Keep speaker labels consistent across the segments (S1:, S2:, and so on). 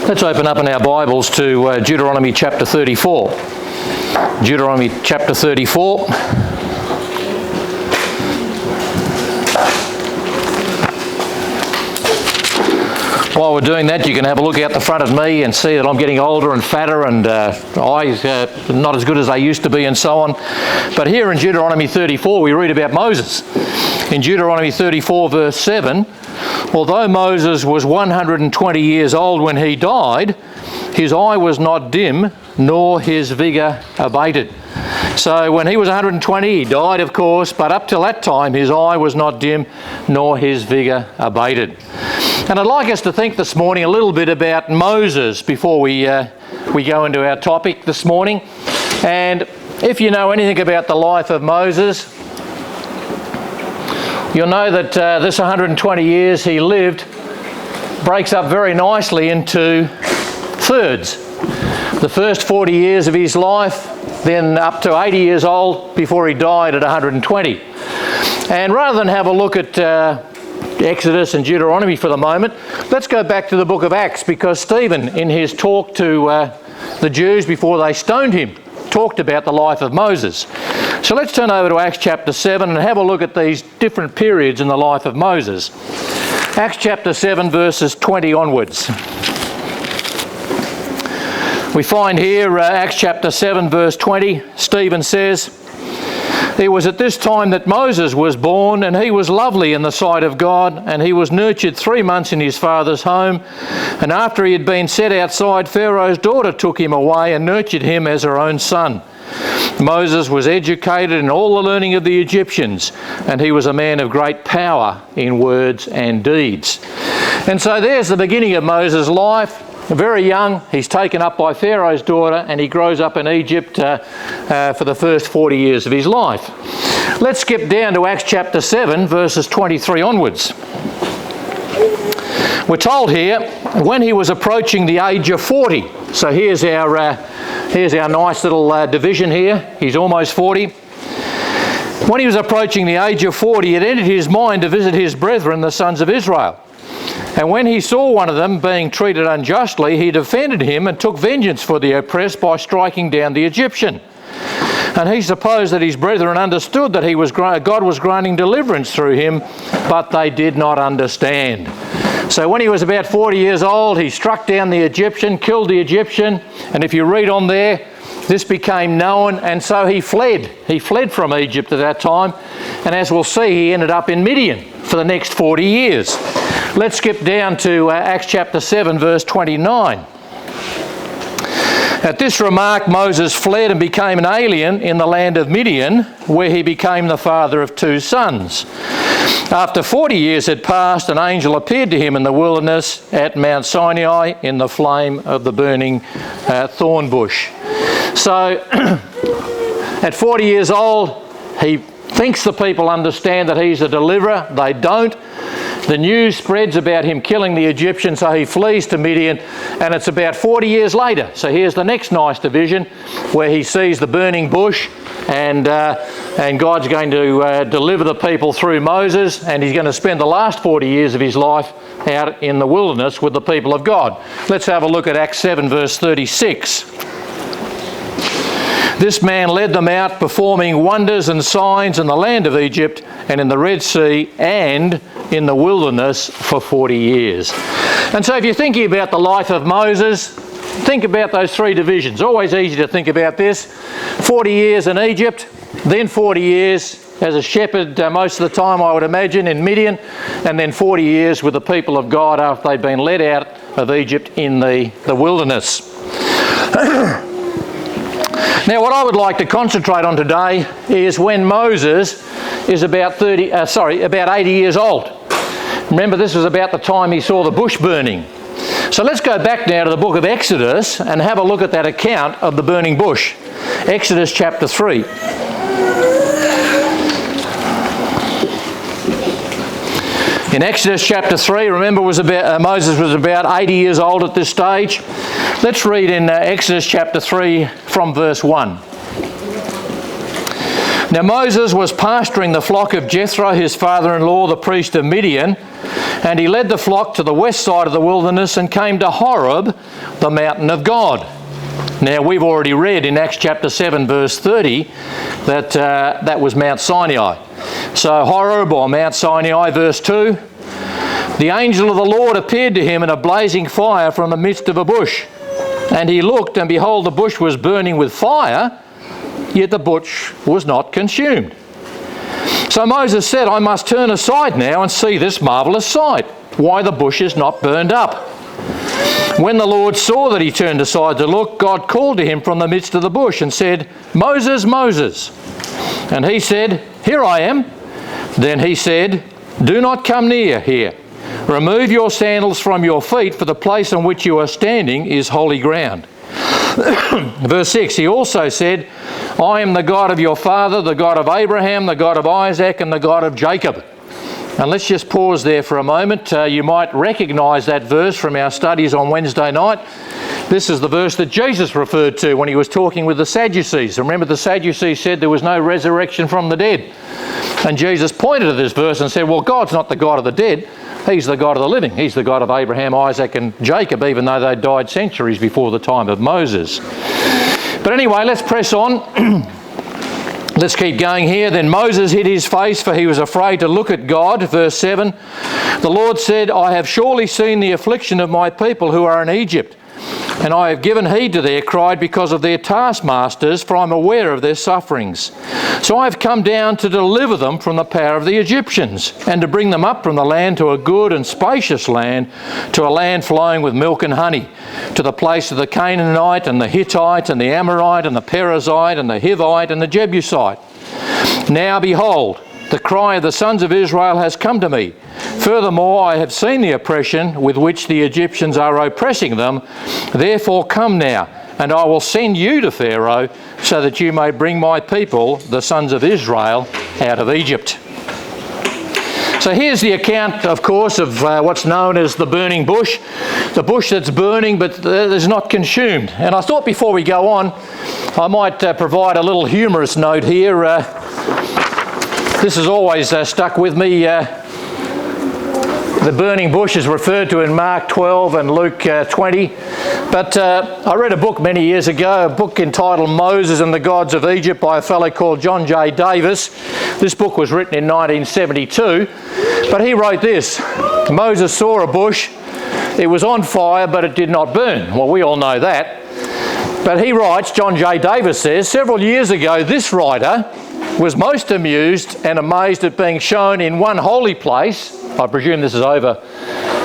S1: Let's open up in our Bibles to Deuteronomy chapter 34. Deuteronomy chapter 34. While we're doing that, you can have a look out the front of me and see that I'm getting older and fatter and eyes not as good as they used to be and so on. But here in Deuteronomy 34 we read about Moses. In Deuteronomy 34 verse 7, although Moses was 120 years old when he died, his eye was not dim, nor his vigour abated. So when he was 120, he died, of course, but up till that time his eye was not dim, nor his vigour abated. And I'd like us to think this morning a little bit about Moses before we go into our topic this morning. And if you know anything about the life of Moses, you'll know that this 120 years he lived breaks up very nicely into thirds. The first 40 years of his life, then up to 80 years old before he died at 120. And rather than have a look at Exodus and Deuteronomy for the moment, let's go back to the book of Acts, because Stephen, in his talk to the Jews before they stoned him, talked about the life of Moses. So let's turn over to Acts chapter 7 and have a look at these different periods in the life of Moses. Acts chapter 7 verses 20 onwards. We find here Acts chapter 7 verse 20, Stephen says, "It was at this time that Moses was born, and he was lovely in the sight of God, and he was nurtured 3 months in his father's home. And after he had been set outside, Pharaoh's daughter took him away and nurtured him as her own son. Moses was educated in all the learning of the Egyptians, and he was a man of great power in words and deeds." And so there's the beginning of Moses' life. Very young, he's taken up by Pharaoh's daughter, and he grows up in Egypt for the first 40 years of his life. Let's skip down to Acts chapter 7, verses 23 onwards. We're told here, when he was approaching the age of 40. So here's our nice little division here. He's almost 40. When he was approaching the age of 40, it entered his mind to visit his brethren, the sons of Israel. And when he saw one of them being treated unjustly, he defended him and took vengeance for the oppressed by striking down the Egyptian. And he supposed that his brethren understood that God was granting deliverance through him, but they did not understand. So when he was about 40 years old, he struck down the Egyptian, killed the Egyptian, and if you read on there, this became known, and so he fled. He fled from Egypt at that time, and as we'll see, he ended up in Midian for the next 40 years. Let's skip down to Acts chapter 7, verse 29. At this remark, Moses fled and became an alien in the land of Midian, where he became the father of 2 sons. After 40 years had passed, an angel appeared to him in the wilderness at Mount Sinai in the flame of the burning thorn bush. So, at 40 years old, he thinks the people understand that he's a deliverer. They don't. The news spreads about him killing the Egyptian, so he flees to Midian, and it's about 40 years later. So here's the next nice division, where he sees the burning bush, and God's going to deliver the people through Moses, and he's going to spend the last 40 years of his life out in the wilderness with the people of God. Let's have a look at Acts 7, verse 36. "This man led them out, performing wonders and signs in the land of Egypt and in the Red Sea and in the wilderness for 40 years. And so if you're thinking about the life of Moses, think about those 3 divisions. Always easy to think about this. 40 years in Egypt, then 40 years as a shepherd most of the time, I would imagine, in Midian, and then 40 years with the people of God after they'd been led out of Egypt in the wilderness. Now, what I would like to concentrate on today is when Moses is about 80 years old. Remember, this was about the time he saw the bush burning. So let's go back now to the book of Exodus and have a look at that account of the burning bush. Exodus chapter 3. In Exodus chapter 3, remember, Moses was about 80 years old at this stage. Let's read in Exodus chapter 3 from verse 1. Now Moses was pasturing the flock of Jethro, his father-in-law, the priest of Midian, and he led the flock to the west side of the wilderness and came to Horeb, the mountain of God. Now we've already read in Acts chapter 7 verse 30 that that was Mount Sinai. So Horeb, or Mount Sinai, verse 2, the angel of the Lord appeared to him in a blazing fire from the midst of a bush. And he looked, and behold, the bush was burning with fire, yet the bush was not consumed. So Moses said, I must turn aside now and see this marvellous sight, why the bush is not burned up. When the Lord saw that he turned aside to look, God called to him from the midst of the bush and said, Moses, Moses. And he said, Here I am. Then he said, Do not come near here. Remove your sandals from your feet, for the place on which you are standing is holy ground. Verse 6, he also said, I am the God of your father, the God of Abraham, the God of Isaac, and the God of Jacob. And let's just pause there for a moment. You might recognise that verse from our studies on Wednesday night. This is the verse that Jesus referred to when he was talking with the Sadducees. Remember, the Sadducees said there was no resurrection from the dead. And Jesus pointed to this verse and said, well, God's not the God of the dead. He's the God of the living. He's the God of Abraham, Isaac and Jacob, even though they died centuries before the time of Moses. But anyway, let's press on. Let's keep going here. Then Moses hid his face, for he was afraid to look at God. Verse 7, the Lord said, I have surely seen the affliction of my people who are in Egypt, and I have given heed to their cry because of their taskmasters, for I am aware of their sufferings. So I have come down to deliver them from the power of the Egyptians, and to bring them up from the land to a good and spacious land, to a land flowing with milk and honey, to the place of the Canaanite and the Hittite and the Amorite and the Perizzite and the Hivite and the Jebusite. Now behold, the cry of the sons of Israel has come to me. Furthermore, I have seen the oppression with which the Egyptians are oppressing them. Therefore come now, and I will send you to Pharaoh, so that you may bring my people, the sons of Israel, out of Egypt. So here's the account, of course, of what's known as the burning bush. The bush that's burning but is not consumed. And I thought before we go on, I might provide a little humorous note here. This has always stuck with me. The burning bush is referred to in Mark 12 and Luke 20. But I read a book many years ago, a book entitled Moses and the Gods of Egypt by a fellow called John J. Davis. This book was written in 1972. But he wrote this: Moses saw a bush. It was on fire, but it did not burn. Well, we all know that. But he writes, John J. Davis says, several years ago, this writer was most amused and amazed at being shown in one holy place, I presume this is over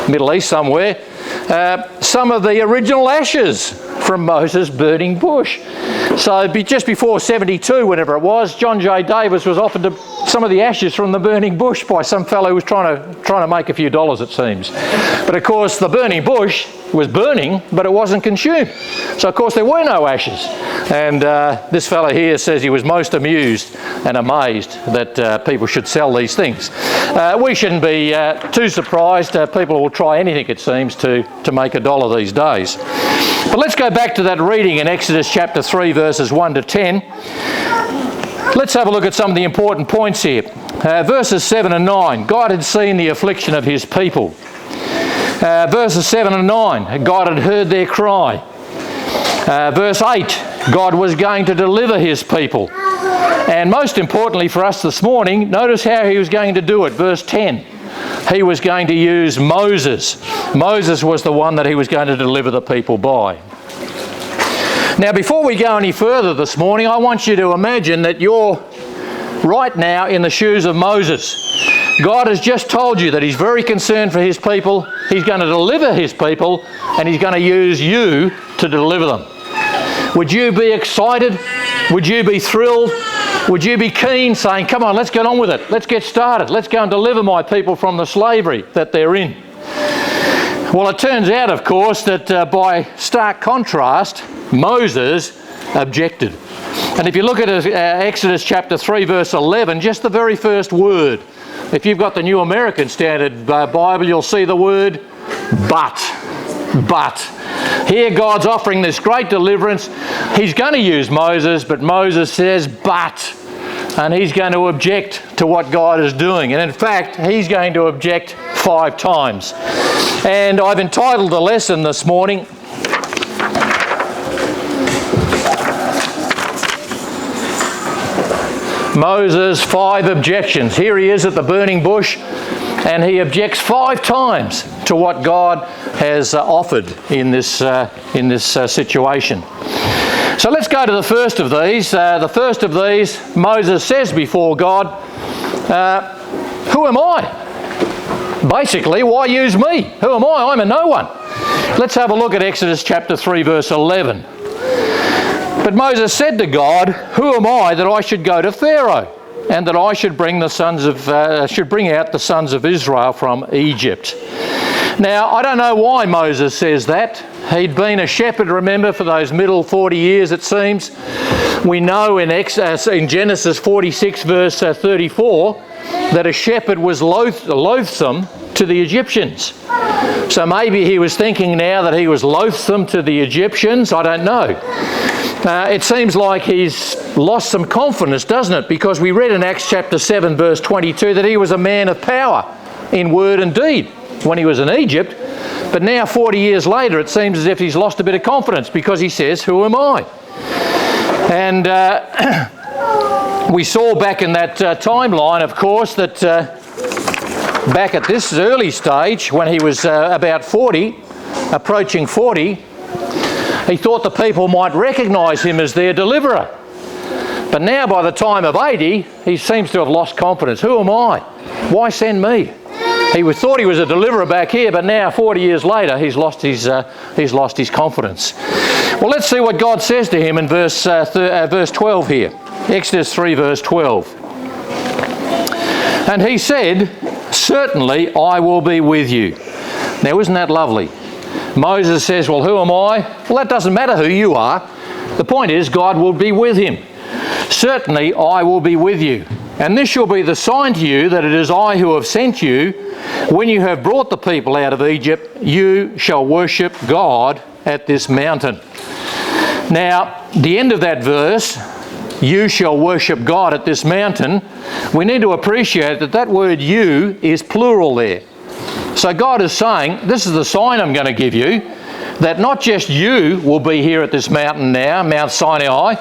S1: Middle East somewhere, some of the original ashes from Moses' burning bush. So just before 72, whenever it was, John J. Davis was offered some of the ashes from the burning bush by some fellow who was trying to make a few dollars, it seems. But of course, the burning bush was burning, but it wasn't consumed. So of course, there were no ashes. And this fellow here says he was most amused and amazed that people should sell these things. We shouldn't be too surprised. People will try anything, it seems, to make a dollar these days. But let's go back to that reading in Exodus chapter 3, verses 1 to 10. Let's have a look at some of the important points here. Verses 7 and 9, God had seen the affliction of his people. Verses 7 and 9, God had heard their cry. Verse 8, God was going to deliver his people. And most importantly for us this morning, notice how he was going to do it. Verse 10, he was going to use Moses. Moses was the one that he was going to deliver the people by. Now, before we go any further this morning, I want you to imagine that you're right now in the shoes of Moses. God has just told you that he's very concerned for his people. He's going to deliver his people, and he's going to use you to deliver them. Would you be excited? Would you be thrilled? Would you be keen, saying, come on, let's get on with it. Let's get started. Let's go and deliver my people from the slavery that they're in. Well, it turns out, of course, that by stark contrast, Moses objected. And if you look at Exodus chapter 3, verse 11, just the very first word. If you've got the New American Standard Bible, you'll see the word but. But. Here God's offering this great deliverance. He's going to use Moses, but Moses says, but and he's going to object to what God is doing. And in fact, he's going to object 5 times. And I've entitled the lesson this morning, Moses' 5 objections. Here he is at the burning bush, and he objects 5 times to what God has offered in this situation. So let's go to the first of these. The first of these, Moses says before God, who am I? Basically, why use me? Who am I? I'm a no one. Let's have a look at Exodus chapter 3, verse 11. But Moses said to God, who am I that I should go to Pharaoh, and that I should bring out the sons of Israel from Egypt? Now, I don't know why Moses says that. He'd been a shepherd, remember, for those middle 40 years, it seems. We know in Genesis 46, verse 34, that a shepherd was loathsome to the Egyptians. So maybe he was thinking now that he was loathsome to the Egyptians. I don't know. It seems like he's lost some confidence, doesn't it? Because we read in Acts chapter 7, verse 22, that he was a man of power in word and deed when he was in Egypt. But now, 40 years later, it seems as if he's lost a bit of confidence, because he says, who am I? And we saw back in that timeline, of course, that back at this early stage, when he was about 40, approaching 40, he thought the people might recognise him as their deliverer. But now, by the time of 80, he seems to have lost confidence. Who am I? Why send me? He thought he was a deliverer back here, but now, 40 years later, he's lost his confidence. Well, let's see what God says to him in verse 12 here. Exodus 3, verse 12. And he said, certainly I will be with you. Now, isn't that lovely? Moses says, well, who am I? Well, that doesn't matter who you are. The point is, God will be with him. Certainly I will be with you. And this shall be the sign to you that it is I who have sent you. When you have brought the people out of Egypt, you shall worship God at this mountain. Now, the end of that verse, you shall worship God at this mountain, we need to appreciate that that word you is plural there. So God is saying, this is the sign I'm going to give you, that not just you will be here at this mountain now, Mount Sinai,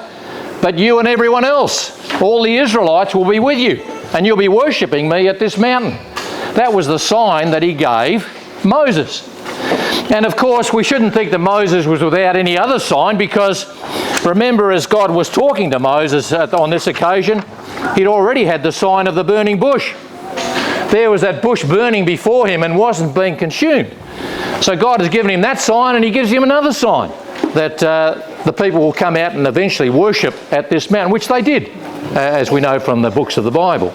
S1: but you and everyone else. All the Israelites will be with you, and you'll be worshipping me at this mountain. That was the sign that he gave Moses. And of course, we shouldn't think that Moses was without any other sign, because remember, as God was talking to Moses on this occasion, he'd already had the sign of the burning bush. There was that bush burning before him and wasn't being consumed. So God has given him that sign, and he gives him another sign, that the people will come out and eventually worship at this mountain, which they did, as we know from the books of the Bible.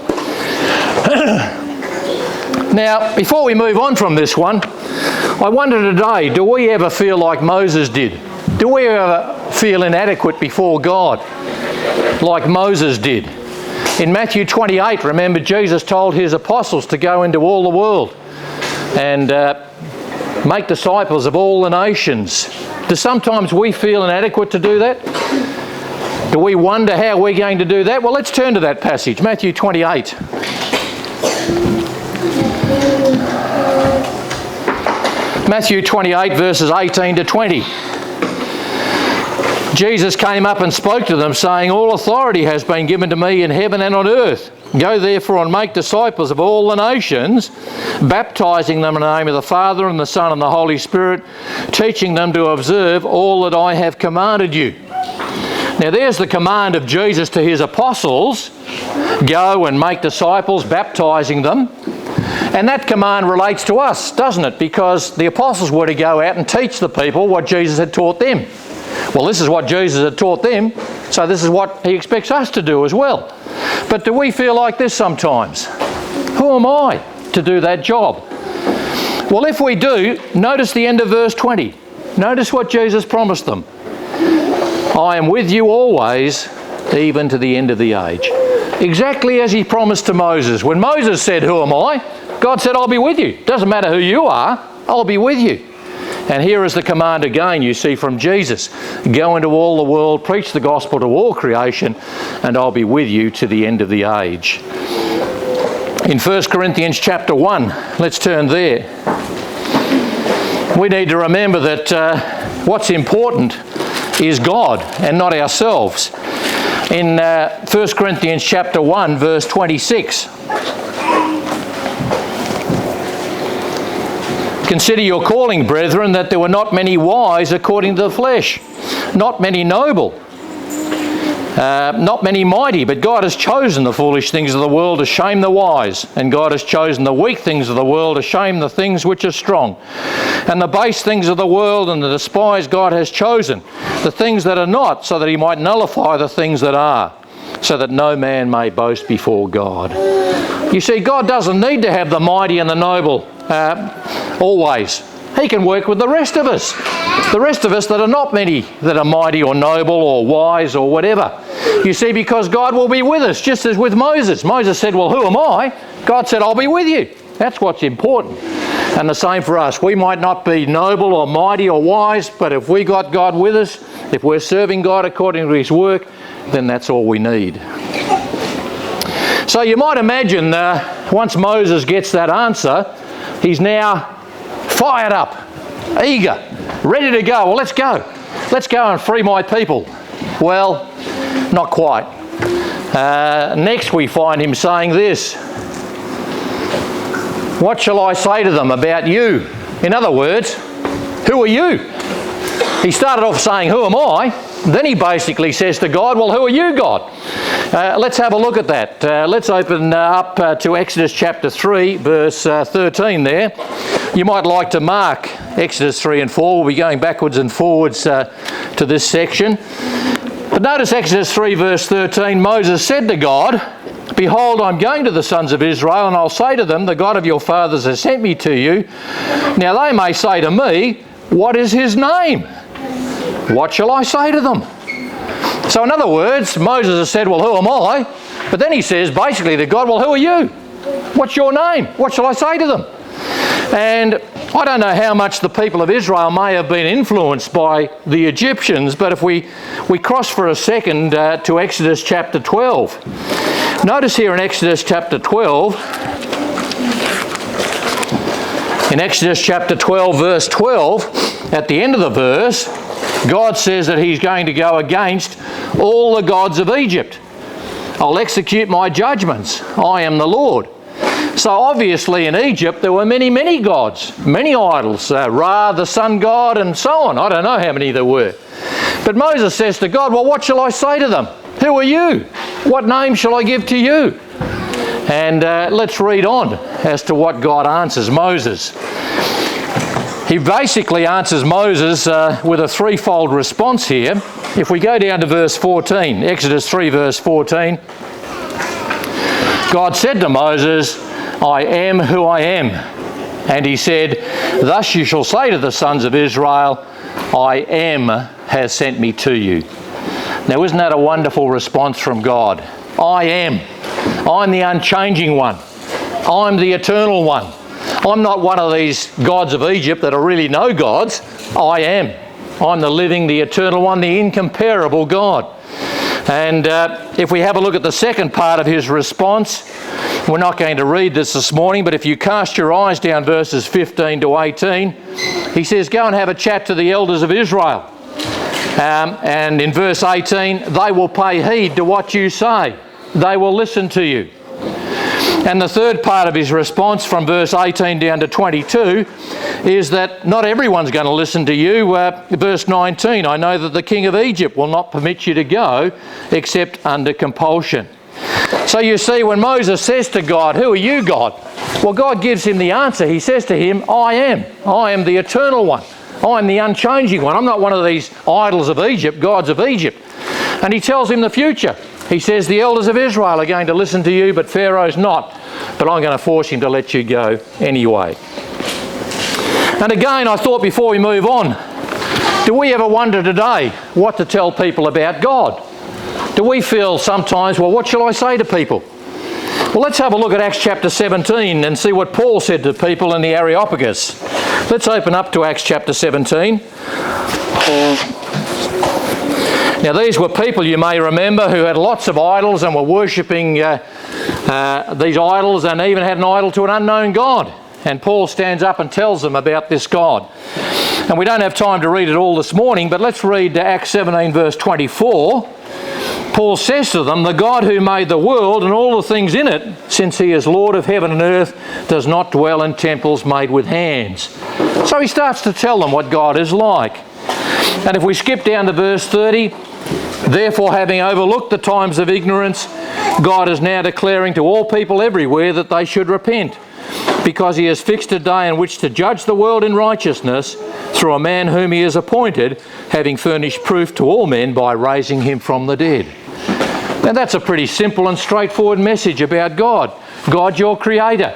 S1: Now, before we move on from this one, I wonder today, do we ever feel like Moses did? Do we ever feel inadequate before God like Moses did? In Matthew 28, remember, Jesus told his apostles to go into all the world and make disciples of all the nations. Do sometimes we feel inadequate to do that? Do we wonder how we're going to do that? Well, let's turn to that passage, Matthew 28. Matthew 28, verses 18 to 20. Jesus came up and spoke to them, saying, all authority has been given to me in heaven and on earth. Go therefore and make disciples of all the nations, baptizing them in the name of the Father and the Son and the Holy Spirit, teaching them to observe all that I have commanded you. Now there's the command of Jesus to his apostles, go and make disciples, baptizing them. And that command relates to us, doesn't it? Because the apostles were to go out and teach the people what Jesus had taught them. Well, this is what Jesus had taught them, so this is what he expects us to do as well. But do we feel like this sometimes? Who am I to do that job? Well, if we do, notice the end of verse 20. Notice what Jesus promised them. I am with you always, even to the end of the age. Exactly as he promised to Moses. When Moses said, who am I? God said, I'll be with you. Doesn't matter who you are, I'll be with you. And here is the command again, you see, from Jesus. Go into all the world, preach the gospel to all creation, and I'll be with you to the end of the age. In 1 Corinthians chapter 1, let's turn there. We need to remember that what's important is God and not ourselves. In 1 Corinthians chapter 1, verse 26. Consider your calling, brethren, that there were not many wise according to the flesh, not many noble, not many mighty, but God has chosen the foolish things of the world to shame the wise, and God has chosen the weak things of the world to shame the things which are strong. And the base things of the world and the despised God has chosen, the things that are not, so that he might nullify the things that are, so that no man may boast before God. You see, God doesn't need to have the mighty and the noble always. He can work with the rest of us. The rest of us that are not many, that are mighty or noble or wise or whatever. You see, because God will be with us, just as with Moses. Moses said, well, who am I? God said, I'll be with you. That's what's important. And the same for us. We might not be noble or mighty or wise, but if we got God with us, if we're serving God according to his work, then that's all we need. So you might imagine once Moses gets that answer, he's now fired up, eager, ready to go. Well, let's go. Let's go and free my people. Well, not quite. Next we find him saying this. What shall I say to them about you? In other words, who are you? He started off saying, who am I? Then he basically says to God, well, who are you, God? Let's have a look at that. Let's open up to Exodus chapter 3, verse 13 there. You might like to mark Exodus 3 and 4. We'll be going backwards and forwards to this section. But notice Exodus 3, verse 13. Moses said to God, behold, I'm going to the sons of Israel, and I'll say to them, the God of your fathers has sent me to you. Now they may say to me, what is his name? What shall I say to them? So in other words, Moses has said, well, who am I? But then he says basically to God, well, who are you? What's your name? What shall I say to them? And I don't know how much the people of Israel may have been influenced by the Egyptians, but if we cross for a second to Exodus chapter 12. Notice here in Exodus chapter 12, in Exodus chapter 12, verse 12, at the end of the verse, God says that he's going to go against all the gods of Egypt. I'll execute my judgments. I am the Lord. So obviously in Egypt there were many, many gods, many idols, Ra, the sun god, and so on. I don't know how many there were. But Moses says to God, well, what shall I say to them? Who are you? What name shall I give to you? And let's read on as to what God answers Moses. He basically answers Moses with a threefold response here. If we go down to verse 14, Exodus 3 verse 14, God said to Moses, I am who I am. And he said, thus you shall say to the sons of Israel, I am has sent me to you. Now isn't that a wonderful response from God? I am. I'm the unchanging one. I'm the eternal one. I'm not one of these gods of Egypt that are really no gods. I am. I'm the living, the eternal one, the incomparable God. And if we have a look at the second part of his response, we're not going to read this morning, but if you cast your eyes down verses 15 to 18, he says, go and have a chat to the elders of Israel. And in verse 18, they will pay heed to what you say. They will listen to you. And the third part of his response from verse 18 down to 22 is that not everyone's going to listen to you. Verse 19, I know that the king of Egypt will not permit you to go except under compulsion. So you see, when Moses says to God, who are you, God? Well, God gives him the answer. He says to him, I am. I am the eternal one. I am the unchanging one. I'm not one of these idols of Egypt, gods of Egypt. And he tells him the future. He says, the elders of Israel are going to listen to you, but Pharaoh's not. But I'm going to force him to let you go anyway. And again, I thought before we move on, do we ever wonder today what to tell people about God? Do we feel sometimes, well, what shall I say to people? Well, let's have a look at Acts chapter 17 and see what Paul said to people in the Areopagus. Let's open up to Acts chapter 17. Now these were people, you may remember, who had lots of idols and were worshipping these idols, and even had an idol to an unknown God. And Paul stands up and tells them about this God. And we don't have time to read it all this morning, but let's read Acts 17 verse 24. Paul says to them, "The God who made the world and all the things in it, since he is Lord of heaven and earth, does not dwell in temples made with hands." So he starts to tell them what God is like. And if we skip down to verse 30, "Therefore, having overlooked the times of ignorance, God is now declaring to all people everywhere that they should repent, because he has fixed a day in which to judge the world in righteousness through a man whom he has appointed, having furnished proof to all men by raising him from the dead." Now that's a pretty simple and straightforward message about God. God, your creator.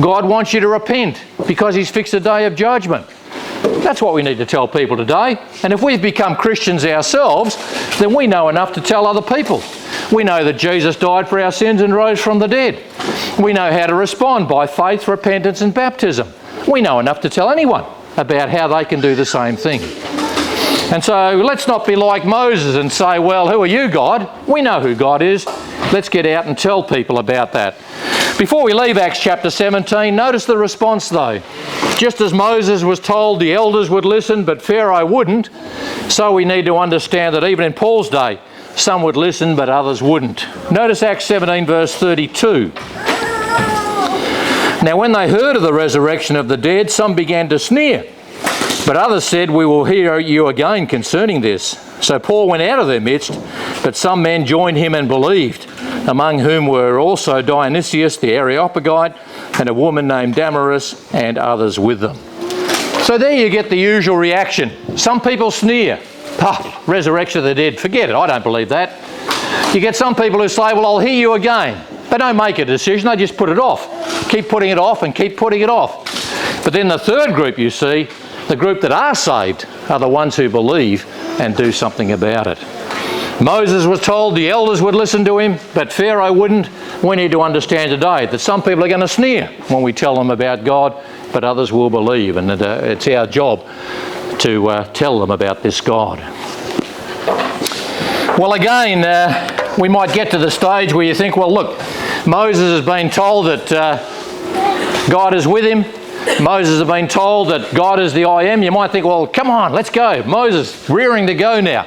S1: God wants you to repent because he's fixed a day of judgment. That's what we need to tell people today. And if we've become Christians ourselves, then we know enough to tell other people. We know that Jesus died for our sins and rose from the dead. We know how to respond by faith, repentance and baptism. We know enough to tell anyone about how they can do the same thing. And so let's not be like Moses and say, "Well, who are you, God?" We know who God is. Let's get out and tell people about that. Before we leave Acts chapter 17, notice the response though. Just as Moses was told the elders would listen, but Pharaoh wouldn't, so we need to understand that even in Paul's day, some would listen, but others wouldn't. Notice Acts 17 verse 32. "Now when they heard of the resurrection of the dead, some began to sneer, but others said, 'We will hear you again concerning this.' So Paul went out of their midst, but some men joined him and believed, among whom were also Dionysius the Areopagite, and a woman named Damaris, and others with them." So there you get the usual reaction. Some people sneer. Resurrection of the dead, forget it, I don't believe that. You get some people who say, "Well, I'll hear you again." They don't make a decision, they just put it off. Keep putting it off and keep putting it off. But then the third group you see, the group that are saved, are the ones who believe and do something about it. Moses was told the elders would listen to him, but Pharaoh wouldn't. We need to understand today that some people are going to sneer when we tell them about God, but others will believe, and it's our job to tell them about this God. Well, again, we might get to the stage where you think, well, look, Moses has been told that God is with him. Moses has been told that God is the I am. You might think, well, come on, let's go. Moses, rearing to go now.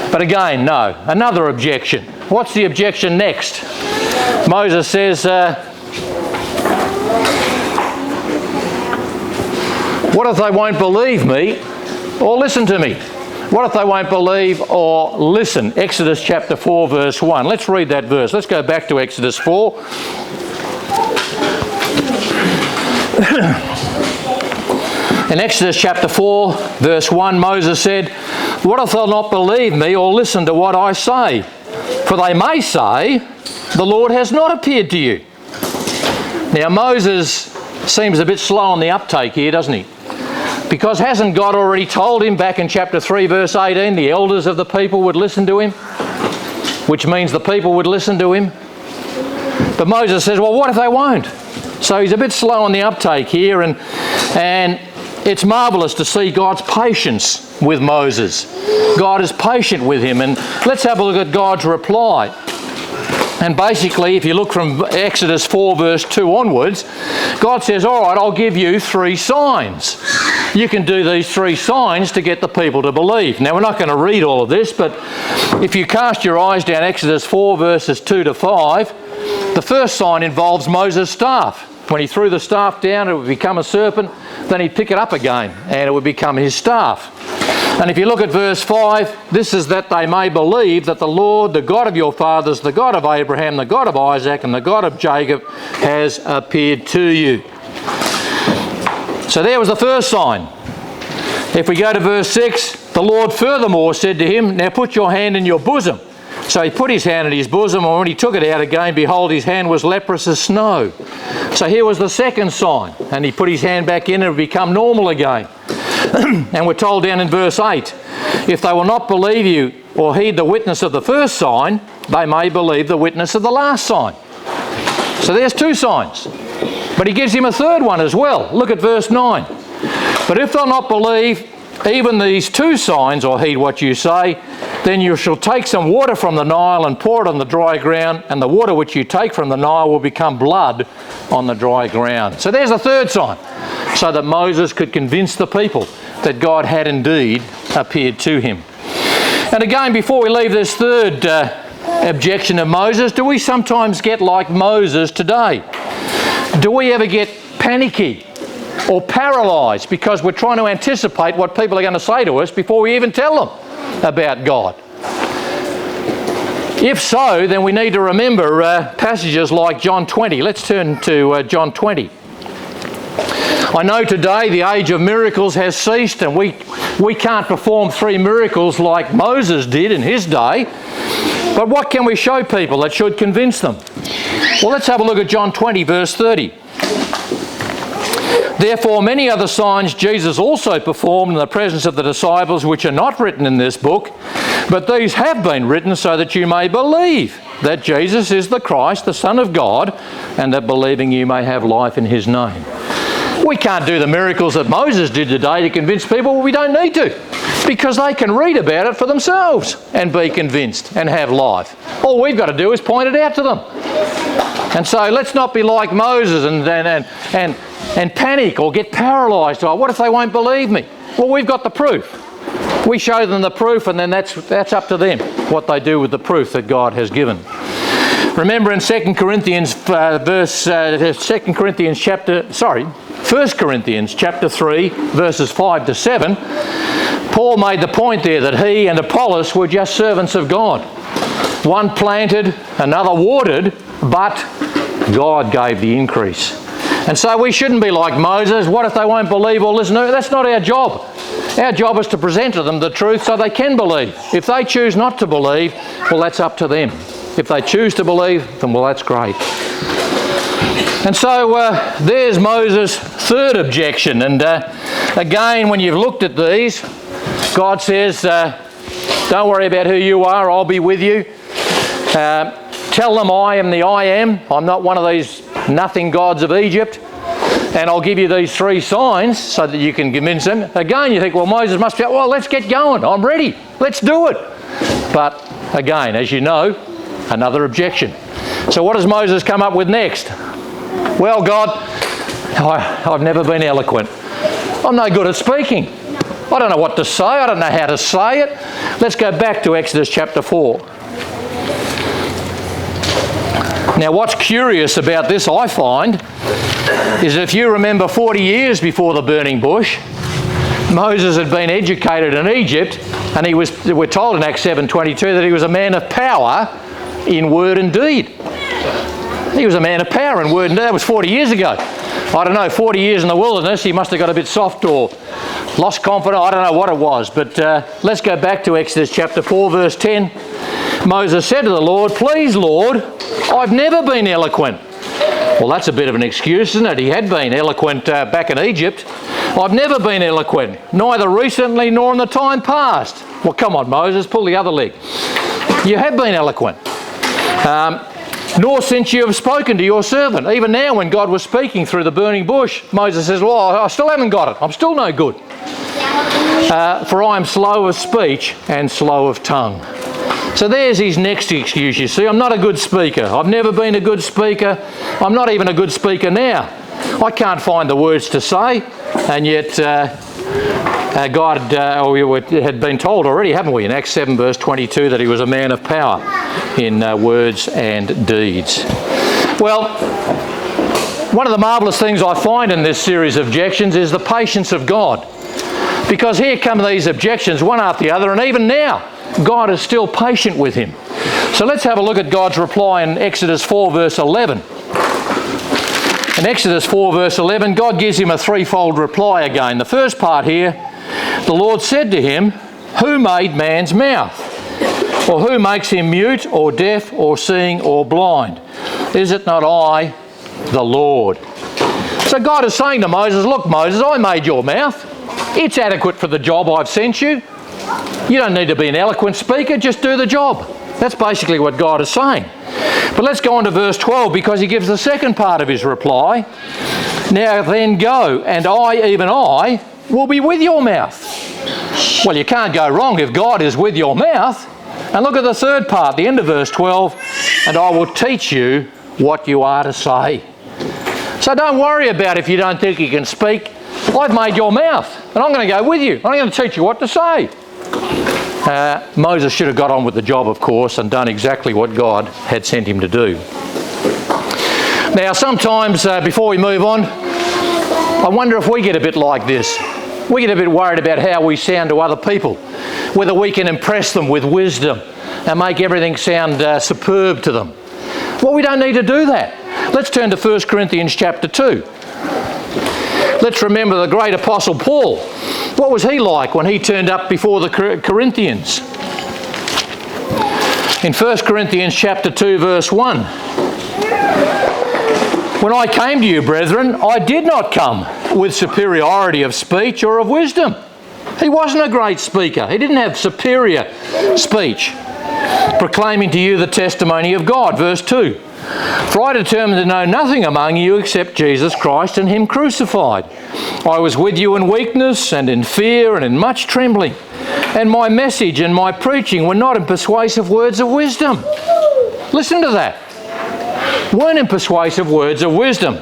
S1: But again, no. Another objection. What's the objection next? Moses says, what if they won't believe me or listen to me? What if they won't believe or listen? Exodus chapter 4 verse 1. Let's read that verse. Let's go back to Exodus 4. In Exodus chapter 4 verse 1, Moses said, "What if they'll not believe me or listen to what I say? For they may say, the Lord has not appeared to you." Now Moses seems a bit slow on the uptake here, doesn't he? Because hasn't God already told him back in chapter 3 verse 18, the elders of the people would listen to him? Which means the people would listen to him. But Moses says, well, what if they won't? So he's a bit slow on the uptake here, and it's marvellous to see God's patience with Moses. God is patient with him, and let's have a look at God's reply. And basically, if you look from Exodus 4 verse 2 onwards, God says, all right, I'll give you 3 signs. You can do these 3 signs to get the people to believe. Now, we're not going to read all of this, but if you cast your eyes down Exodus 4 verses 2 to 5, the first sign involves Moses' staff. When he threw the staff down, it would become a serpent. Then he'd pick it up again, and it would become his staff. And if you look at verse 5, this is that they may believe that the Lord, the God of your fathers, the God of Abraham, the God of Isaac, and the God of Jacob has appeared to you. So there was the first sign. If we go to verse 6, the Lord furthermore said to him, now put your hand in your bosom. So he put his hand in his bosom, and when he took it out again, behold, his hand was leprous as snow. So here was the second sign, and he put his hand back in and it would become normal again. And we're told down in verse 8, if they will not believe you or heed the witness of the first sign, they may believe the witness of the last sign. So there's 2 signs. But he gives him a third one as well. Look at verse 9. But if they'll not believe even these two signs, or heed what you say, then you shall take some water from the Nile and pour it on the dry ground, and the water which you take from the Nile will become blood on the dry ground. So there's a third sign, so that Moses could convince the people that God had indeed appeared to him. And again, before we leave this third objection of Moses, do we sometimes get like Moses today? Do we ever get panicky or paralysed because we're trying to anticipate what people are going to say to us before we even tell them about God? If so, then we need to remember passages like John 20. Let's turn to John 20. I know today the age of miracles has ceased, and we can't perform 3 miracles like Moses did in his day. But what can we show people that should convince them? Well, let's have a look at John 20, verse 30. Therefore, many other signs Jesus also performed in the presence of the disciples, which are not written in this book, but these have been written so that you may believe that Jesus is the Christ, the Son of God, and that believing you may have life in his name. We can't do the miracles that Moses did today to convince people. Well, we don't need to, because they can read about it for themselves and be convinced and have life. All we've got to do is point it out to them. And so let's not be like Moses and panic or get paralysed. Oh, what if they won't believe me? Well, we've got the proof. We show them the proof, and then that's up to them what they do with the proof that God has given. Remember in 1 Corinthians chapter 3, verses 5 to 7, Paul made the point there that he and Apollos were just servants of God. One planted, another watered, but God gave the increase. And so we shouldn't be like Moses. What if they won't believe or listen? No, that's not our job. Our job is to present to them the truth so they can believe. If they choose not to believe, well, that's up to them. If they choose to believe, then well, that's great. And so there's Moses' third objection. And again, when you've looked at these, God says, don't worry about who you are, I'll be with you. Tell them I am the I am. I'm not one of these nothing gods of Egypt. And I'll give you these 3 signs so that you can convince them. Again, you think, well, Moses must be, well, let's get going. I'm ready. Let's do it. But again, as you know, another objection. So what does Moses come up with next? Well, God, I've never been eloquent. I'm no good at speaking. I don't know what to say. I don't know how to say it. Let's go back to Exodus chapter 4. Now, what's curious about this, I find, is if you remember 40 years before the burning bush, Moses had been educated in Egypt, and we're told in Acts 7:22 that he was a man of power in word and deed. He was a man of power in word and deed. That was 40 years ago. I don't know, 40 years in the wilderness, he must have got a bit soft or lost confidence. I don't know what it was. But let's go back to Exodus chapter 4, verse 10. Moses said to the Lord, "Please, Lord, I've never been eloquent." Well, that's a bit of an excuse, isn't it? He had been eloquent back in Egypt. "I've never been eloquent, neither recently nor in the time past." Well, come on, Moses, pull the other leg. You have been eloquent. "Nor since you have spoken to your servant." Even now when God was speaking through the burning bush, Moses says, "Well, I still haven't got it. I'm still no good. For I am slow of speech and slow of tongue." So there's his next excuse, you see. I'm not a good speaker. I've never been a good speaker. I'm not even a good speaker now. I can't find the words to say. And yet God had been told already, haven't we, in Acts 7 verse 22, that he was a man of power in words and deeds. Well, one of the marvellous things I find in this series of objections is the patience of God. Because here come these objections one after the other, and even now, God is still patient with him. So let's have a look at God's reply in Exodus 4 verse 11. In Exodus 4 verse 11, God gives him a threefold reply again. The first part here, the Lord said to him, "Who made man's mouth? Or who makes him mute or deaf or seeing or blind? Is it not I, the Lord?" So God is saying to Moses, "Look, Moses, I made your mouth. It's adequate for the job I've sent you. You don't need to be an eloquent speaker, just do the job." That's basically what God is saying. But let's go on to verse 12, because he gives the second part of his reply. "Now then go, and I, even I, will be with your mouth. Well, you can't go wrong if God is with your mouth. And look at the third part, the end of verse 12, and I will teach you what you are to say. So don't worry about if you don't think you can speak. I've made your mouth, and I'm going to go with you. I'm going to teach you what to say. Moses should have got on with the job, of course, and done exactly what God had sent him to do. Now, sometimes, before we move on, I wonder if we get a bit like this. We get a bit worried about how we sound to other people, whether we can impress them with wisdom and make everything sound superb to them. Well, we don't need to do that. Let's turn to 1 Corinthians chapter 2. Let's remember the great Apostle Paul. What was he like when he turned up before the Corinthians? In 1 Corinthians chapter 2 verse 1. When I came to you, brethren, I did not come with superiority of speech or of wisdom. He wasn't a great speaker. He didn't have superior speech. Proclaiming to you the testimony of God. Verse 2. For I determined to know nothing among you except Jesus Christ and Him crucified. I was with you in weakness and in fear and in much trembling. And my message and my preaching were not in persuasive words of wisdom. Listen to that. Weren't in persuasive words of wisdom,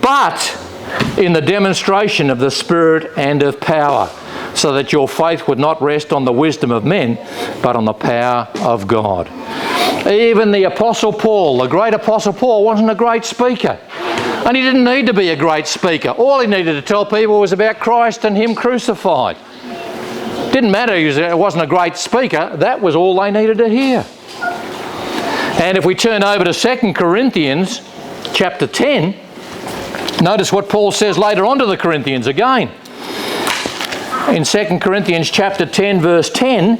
S1: but in the demonstration of the Spirit and of power, so that your faith would not rest on the wisdom of men, but on the power of God. Even the Apostle Paul, the great Apostle Paul, wasn't a great speaker. And he didn't need to be a great speaker. All he needed to tell people was about Christ and Him crucified. Didn't matter he wasn't a great speaker. That was all they needed to hear. And if we turn over to 2 Corinthians chapter 10, notice what Paul says later on to the Corinthians again. In 2 Corinthians chapter 10 verse 10,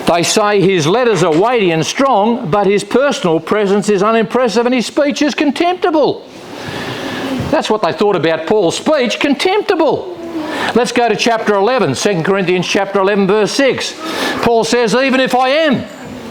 S1: they say his letters are weighty and strong, but his personal presence is unimpressive and his speech is contemptible. That's what they thought about Paul's speech, contemptible. Let's go to chapter 11, 2 Corinthians chapter 11 verse 6. Paul says, even if I am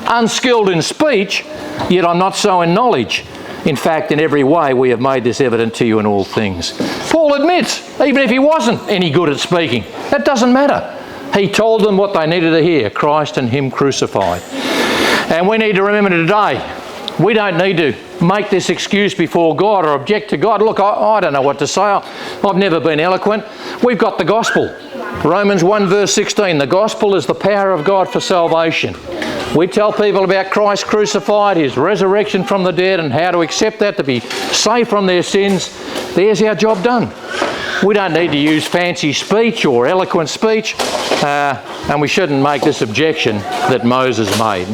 S1: unskilled in speech, yet I'm not so in knowledge. In fact, in every way we have made this evident to you in all things. Paul admits, even if he wasn't any good at speaking, that doesn't matter. He told them what they needed to hear, Christ and Him crucified. And we need to remember today, we don't need to make this excuse before God or object to God. Look, I don't know what to say. I've never been eloquent. We've got the gospel. Romans 1 verse 16, the gospel is the power of God for salvation. We tell people about Christ crucified, His resurrection from the dead, and how to accept that to be saved from their sins. There's our job done. We don't need to use fancy speech or eloquent speech, and we shouldn't make this objection that Moses made.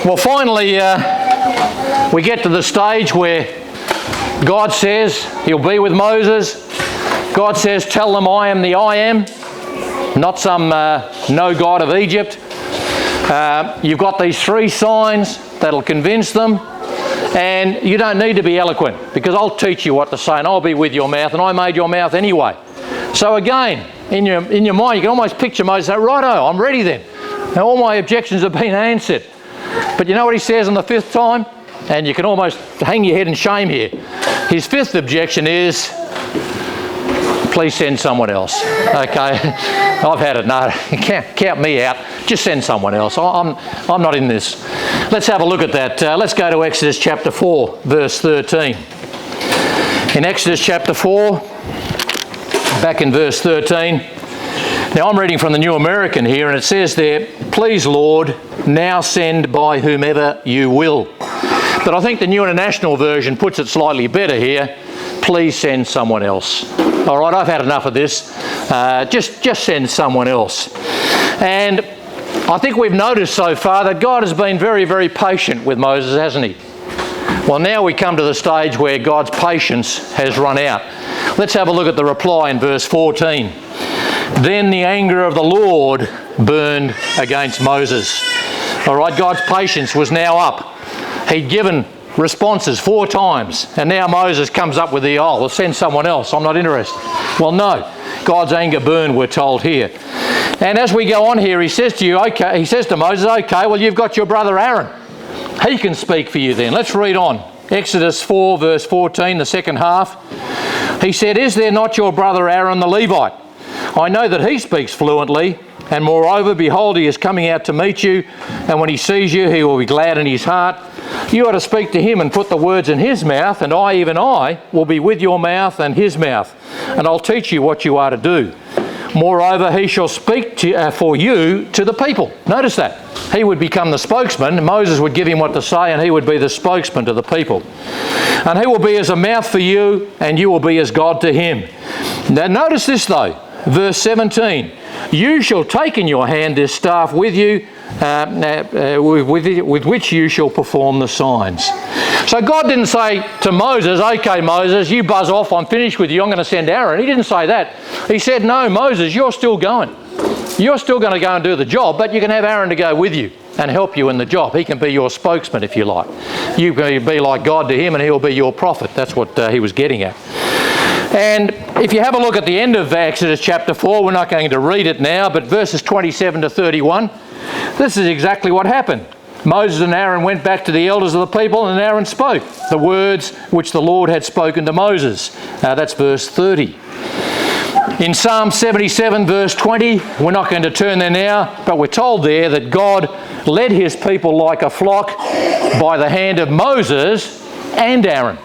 S1: Well, finally, we get to the stage where God says He'll be with Moses. God says, tell them I am the I am, not some no God of Egypt. You've got these 3 signs that'll convince them, and you don't need to be eloquent because I'll teach you what to say and I'll be with your mouth, and I made your mouth anyway. So again, in your mind, you can almost picture Moses say, righto, I'm ready then. Now all my objections have been answered. But you know what he says on the 5th time? And you can almost hang your head in shame here. His 5th objection is, please send someone else. Okay, I've had it. No, count me out. Just send someone else. I'm not in this. Let's have a look at that. Let's go to Exodus chapter 4, verse 13. In Exodus chapter 4, back in verse 13. Now I'm reading from the New American here, and it says there, please Lord, now send by whomever you will. But I think the New International Version puts it slightly better here. Please send someone else. All right, I've had enough of this. Just send someone else. And I think we've noticed so far that God has been very, very patient with Moses, hasn't He? Well, now we come to the stage where God's patience has run out. Let's have a look at the reply in verse 14. Then the anger of the Lord burned against Moses. All right, God's patience was now up. He'd given responses 4 times, and now Moses comes up with we'll send someone else, I'm not interested. Well, no, God's anger burned, we're told here. And as we go on here, he says to Moses, okay, well, you've got your brother Aaron. He can speak for you then. Let's read on. Exodus 4 verse 14, the second half. He said, "Is there not your brother Aaron the Levite? I know that he speaks fluently, and moreover, behold, he is coming out to meet you, and when he sees you, he will be glad in his heart. You are to speak to him and put the words in his mouth, and I, even I, will be with your mouth and his mouth, and I'll teach you what you are to do. Moreover, he shall speak for you to the people." Notice that. He would become the spokesman. Moses would give him what to say, and he would be the spokesman to the people. "And he will be as a mouth for you, and you will be as God to him." Now notice this though, verse 17. "You shall take in your hand this staff with you, with which you shall perform the signs." So God didn't say to Moses, "Okay, Moses, you buzz off, I'm finished with you, I'm going to send Aaron." He didn't say that. He said, "No, Moses, you're still going. You're still going to go and do the job, but you can have Aaron to go with you and help you in the job. He can be your spokesman, if you like. You can be like God to him, and he'll be your prophet." That's what he was getting at. And if you have a look at the end of Exodus chapter 4, we're not going to read it now, but verses 27 to 31, this is exactly what happened. Moses and Aaron went back to the elders of the people, and Aaron spoke the words which the Lord had spoken to Moses. That's verse 30. In Psalm 77 verse 20, we're not going to turn there now, but we're told there that God led his people like a flock by the hand of Moses and Aaron.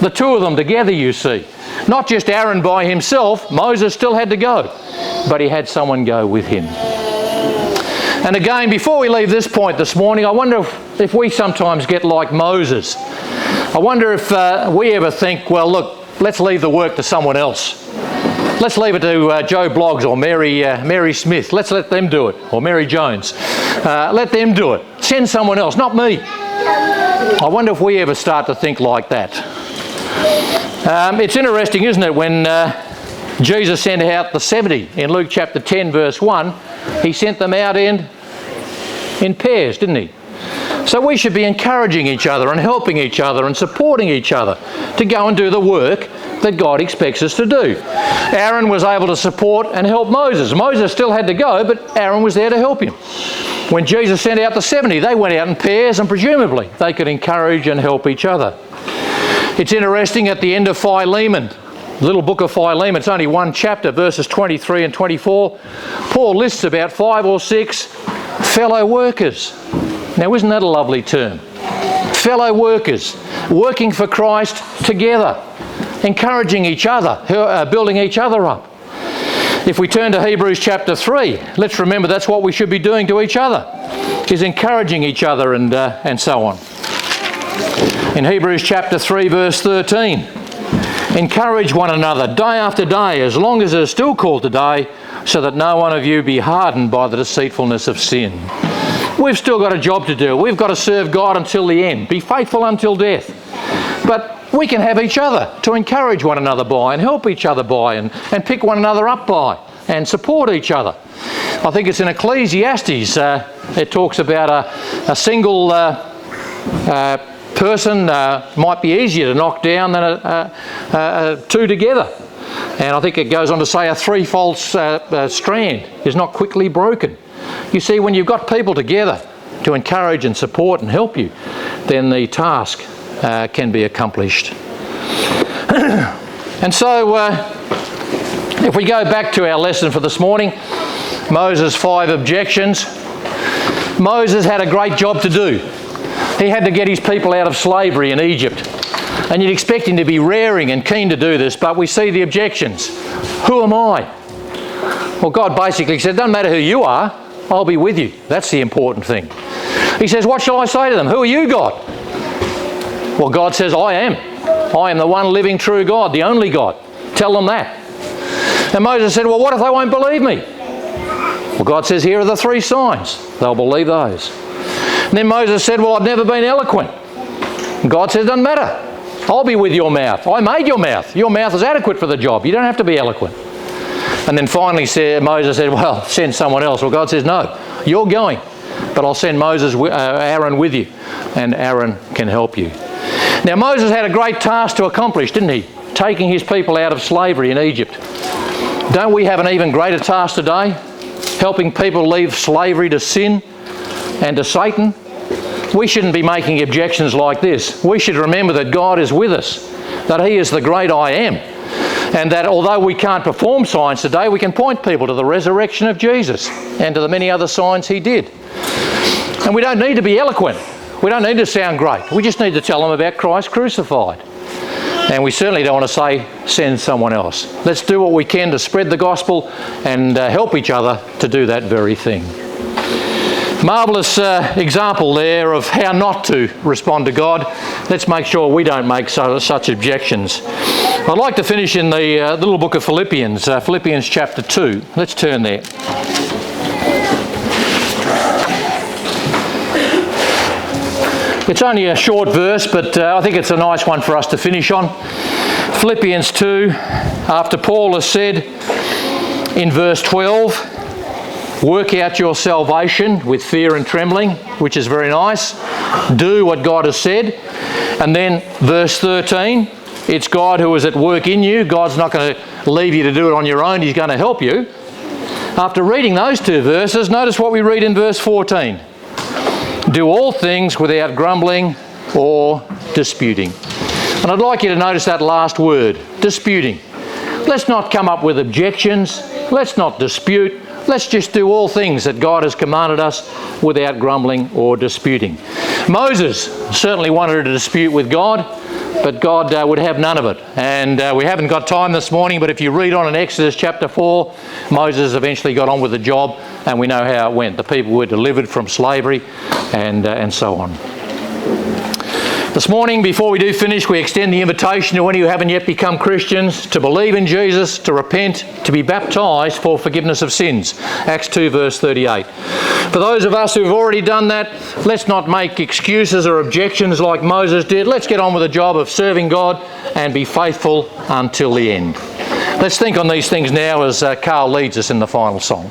S1: The two of them together, you see. Not just Aaron by himself. Moses still had to go, but he had someone go with him. And again, before we leave this point this morning, I wonder if we sometimes get like Moses. I wonder if we ever think, well, look, let's leave the work to someone else. Let's leave it to Joe Bloggs or Mary Smith. Let's let them do it. Or Mary Jones. Let them do it. Send someone else, not me. I wonder if we ever start to think like that. It's interesting, isn't it, when Jesus sent out the 70 in Luke chapter 10 verse 1, he sent them out in pairs, didn't he? So we should be encouraging each other and helping each other and supporting each other to go and do the work that God expects us to do. Aaron was able to support and help Moses. Moses still had to go, but Aaron was there to help him. When Jesus sent out the 70, they went out in pairs, and presumably they could encourage and help each other. It's interesting, at the end of Philemon, the little book of Philemon, it's only one chapter, verses 23 and 24, Paul lists about 5 or 6 fellow workers. Now, isn't that a lovely term? Fellow workers, working for Christ together, encouraging each other, building each other up. If we turn to Hebrews chapter 3, let's remember that's what we should be doing to each other, is encouraging each other and so on. In Hebrews chapter 3 verse 13, encourage one another day after day, as long as it is still called today, so that no one of you be hardened by the deceitfulness of sin. We've still got a job to do. We've got to serve God until the end, be faithful until death. But we can have each other to encourage one another by and help each other by and pick one another up by and support each other. I think it's in Ecclesiastes, it talks about a single person might be easier to knock down than two together. And I think it goes on to say a threefold strand is not quickly broken. You see, when you've got people together to encourage and support and help you, then the task can be accomplished. And so, if we go back to our lesson for this morning, Moses' 5 objections. Moses had a great job to do. He had to get his people out of slavery in Egypt. And you'd expect him to be raring and keen to do this, but we see the objections. Who am I? Well, God basically said, doesn't matter who you are, I'll be with you. That's the important thing. He says, what shall I say to them? Who are you, God? Well, God says, I am. I am the one living true God, the only God. Tell them that. And Moses said, well, what if they won't believe me? Well, God says, here are the 3 signs. They'll believe those. And then Moses said, well, I've never been eloquent. And God says, doesn't matter. I'll be with your mouth. I made your mouth. Your mouth is adequate for the job. You don't have to be eloquent. And then finally Moses said, well, send someone else. Well, God says, no, you're going. But I'll send Aaron with you, and Aaron can help you. Now, Moses had a great task to accomplish, didn't he? Taking his people out of slavery in Egypt. Don't we have an even greater task today? Helping people leave slavery to sin and to Satan? We shouldn't be making objections like this. We should remember that God is with us, that He is the great I am. And that although we can't perform signs today, we can point people to the resurrection of Jesus and to the many other signs he did. And we don't need to be eloquent. We don't need to sound great. We just need to tell them about Christ crucified. And we certainly don't want to say, send someone else. Let's do what we can to spread the gospel and help each other to do that very thing. Marvellous example there of how not to respond to God. Let's make sure we don't make such objections. I'd like to finish in the little book of Philippians, Philippians chapter 2. Let's turn there. It's only a short verse, but I think it's a nice one for us to finish on. Philippians 2, after Paul has said in verse 12, work out your salvation with fear and trembling, which is very nice. Do what God has said. And then verse 13, it's God who is at work in you. God's not going to leave you to do it on your own. He's going to help you. After reading those two verses, notice what we read in verse 14. Do all things without grumbling or disputing. And I'd like you to notice that last word, disputing. Let's not come up with objections. Let's not dispute. Let's just do all things that God has commanded us without grumbling or disputing. Moses certainly wanted to dispute with God, but God would have none of it. And we haven't got time this morning, but if you read on in Exodus chapter 4, Moses eventually got on with the job, and we know how it went. The people were delivered from slavery and so on. This morning, before we do finish, we extend the invitation to any who haven't yet become Christians to believe in Jesus, to repent, to be baptised for forgiveness of sins. Acts 2 verse 38. For those of us who've already done that, let's not make excuses or objections like Moses did. Let's get on with the job of serving God and be faithful until the end. Let's think on these things now as Carl leads us in the final song.